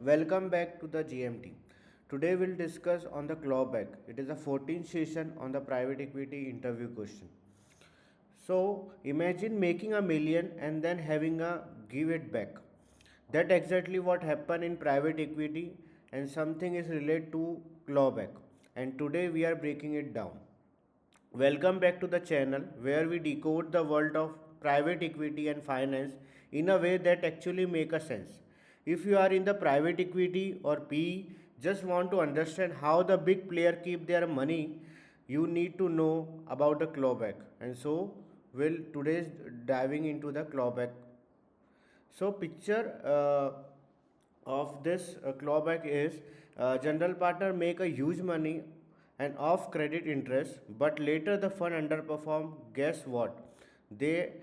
Welcome back to the GMT. Today we'll discuss on the clawback. It is the 14th session on the private equity interview question. So imagine making a million and then having a give it back. That exactly what happened in private equity and something is related to clawback. And today we are breaking it down. Welcome back to the channel where we decode the world of private equity and finance in a way that actually make a sense. If you are in the private equity or PE, just want to understand how the big player keep their money, you need to know about the clawback. And so we'll today's diving into the clawback. So picture of this clawback is general partner make a huge money and off credit interest, but later the fund underperform. Guess what? They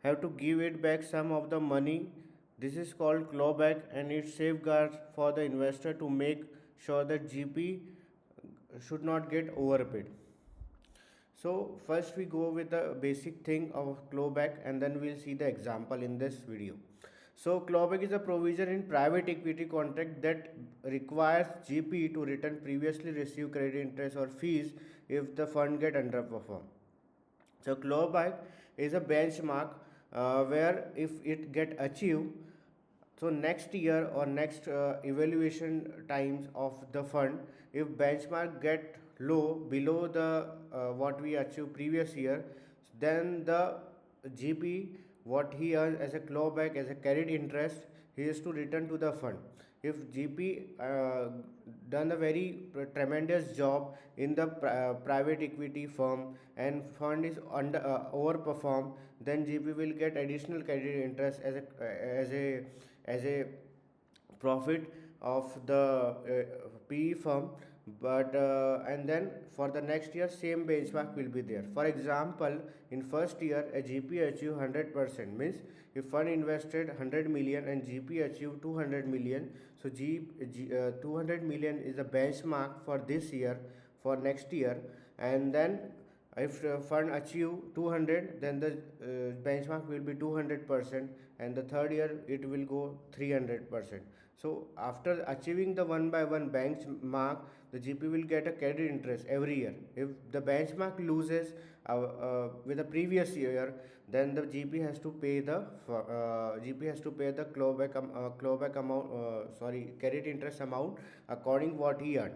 have to give it back some of the money. This is called clawback, and it safeguards for the investor to make sure that GP should not get overpaid. So first we go with the basic thing of clawback and then we'll see the example in this video. So clawback is a provision in private equity contract that requires GP to return previously received credit interest or fees if the fund get underperformed. So clawback is a benchmark where if it get achieved, so next year or next evaluation times of the fund, if benchmark get low below the what we achieved previous year, then the GP what he earns as a clawback as a carried interest, he is to return to the fund. If GP done a very tremendous job in the private equity firm and fund is under overperform, then GP will get additional carried interest as a profit of the PE firm. But and then for the next year same benchmark will be there. For example, in first year a GP achieve 100%, means if fund invested 100 million and GP achieved 200 million, so 200 million is the benchmark for this year for next year. And then if fund achieve 200, then the benchmark will be 200%, and the third year it will go 300%. So after achieving the one by one benchmark, the GP will get a carried interest every year. If the benchmark loses with the previous year, then the GP has to pay the clawback amount, carried interest amount according what he earned.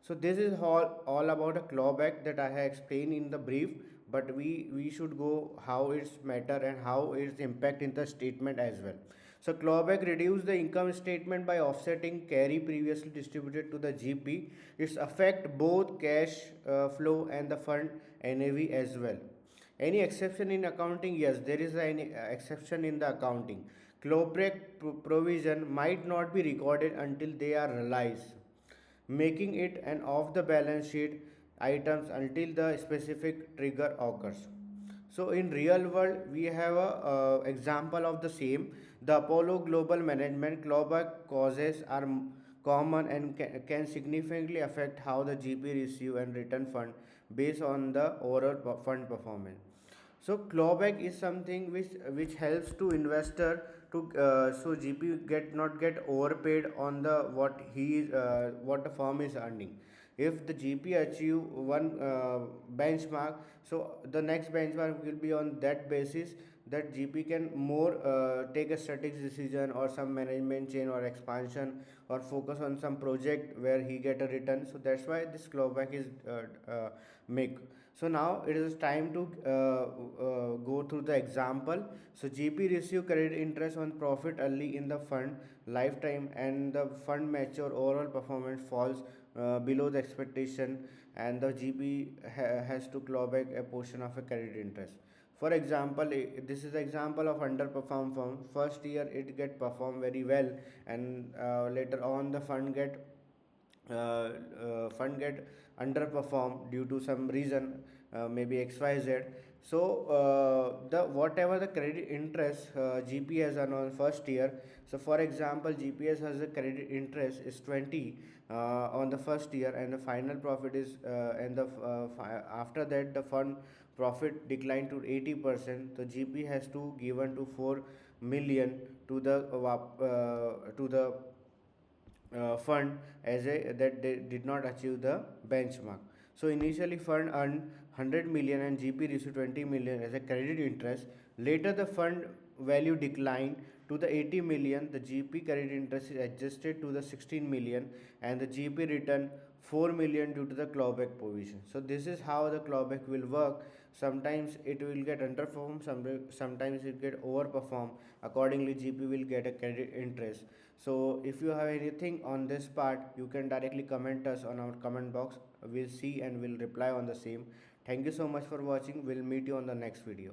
So this is all about a clawback that I have explained in the brief, but we should go how it's matter and how it's impact in the statement as well. So clawback reduce the income statement by offsetting carry previously distributed to the GP. It's affect both cash flow and the fund NAV as well. Any exception in accounting? Yes, there is an exception in the accounting. Clawback provision might not be recorded until they are realized, making it an off the balance sheet items until the specific trigger occurs. So in real world we have a example of the same. The Apollo Global Management clawback causes are common and can significantly affect how the GP receive and return fund based on the overall fund performance. So clawback is something which helps to investor to so GP get not get overpaid on the what the firm is earning. If the GP achieve one benchmark, so the next benchmark will be on that basis that GP can more take a strategic decision or some management change or expansion or focus on some project where he get a return. So that's why this clawback is make. So now it is time to go through the example. So GP receive credit interest on profit early in the fund lifetime, and the fund mature overall performance falls below the expectation, and the GP has to claw back a portion of a credit interest. For example, this is the example of underperform firm. First year it get perform very well, and later on the fund get underperform due to some reason, maybe XYZ. So the whatever the credit interest GP has earned on first year. So for example, GPS has a credit interest is 20 on the first year, and the final profit is and the after that the fund profit declined to 80%. So GP has to given to 4 million to the fund as a that they did not achieve the benchmark. So initially fund earned 100 million and GP received 20 million as a credit interest. Later the fund value declined to the 80 million. The GP credit interest is adjusted to the 16 million and the GP return 4 million due to the clawback provision. So this is how the clawback will work. Sometimes it will get underperformed, sometimes it get overperformed. Accordingly, GP will get a credit interest. So if you have anything on this part, you can directly comment us on our comment box. We'll see and we'll reply on the same. Thank you so much for watching. We'll meet you on the next video.